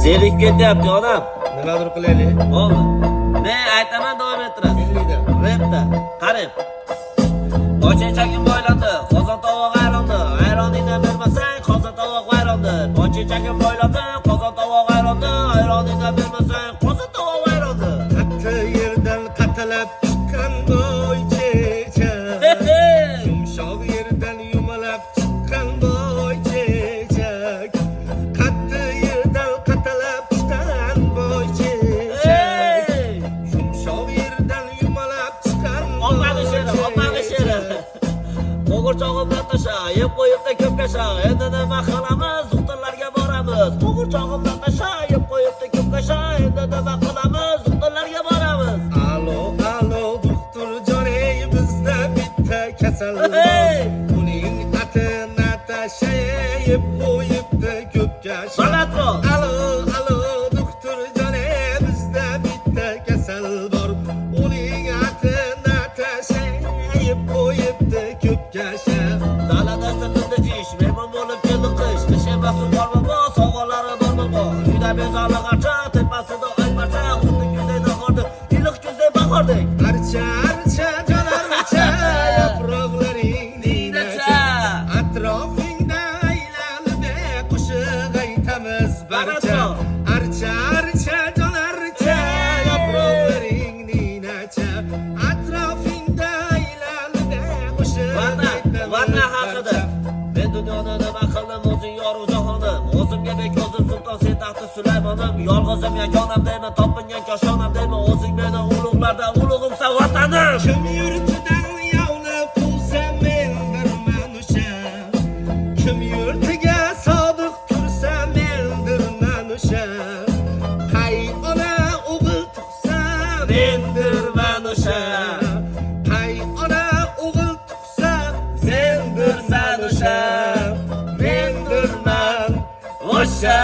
Zerikib ketyapti onam. Nimadir qilaylik? Bo'ldi. Men aytaman, davom ettirasiz. Repda. Qarang. Bochechagim boylandi, qozon tovoq ayrandi. Ayroningni bermasang, qozon tovoq ayrandi. Bochechagim boylandi, qozon tovoq ayrandi. Ayroningni bermasang, qozon tovoq ayrandi. Qatti yerdan qatalab chiqqan boychecha. Yumshoq yerdan yumalab chiqqan boychechak. Qatti yerdan qatalab chiqqan boychechak. Yumshoq yerdan yumalab chiqqan Qo'g'irchog'imdan tasha, yeb qo'yibda ko'p kasha. Endi nima qilamiz? Doktorlarga boramiz. Qo'g'irchog'imdan tasha, yeb qo'yibda ko'p kasha. Endi nima qilamiz? Doktorlarga boramiz. Alo, doktor Jo'ray, bizda bitta kasal bor. Uning ati Natasha, yeb qo'yibdi ko'p kasha. Balandroq. Alo, doktor Jo'ray, bizda bitta kasal bor. Uning ati Natasha, yeb qo'yibdi ko'p kasha. Dalada sirtida ish, mehmon bo'lib keldi qish. Ish emas bormi bu, sovg'alari bormi bu? Uyda bezorli g'archa, tepasida oy parcha, xuddi kuzday nahorda, iliq kuzday bahordek. Archa, jonarcha, yaproqlaring ninacha. Atrofingda aylanib qo'shiq aytamiz barcha. Archa, jonarcha, yaproqlaring ninacha. Atrofingda aylanib qo'shiq aytamiz Vatan haqida. Men dunyoni nima qildim, o'zing yorug' jahonim. O'zimga bek o'zim sulton, sen taxti Sulaymonim. Yolg'izim yagonam deyman, topingan koshonam deyman. O'zing meni ulug'larda ulug'imsan vatanim. Kim yurtidan yovlab qolsa men birman o'sha. Kim yurtiga sodiq tursa mendirman o'sha. Qay ona o'g'il tug'sa mendirman o'sha. Qay ona o'g'il tug'sa mendirman o'sha. Mendirman o'sha.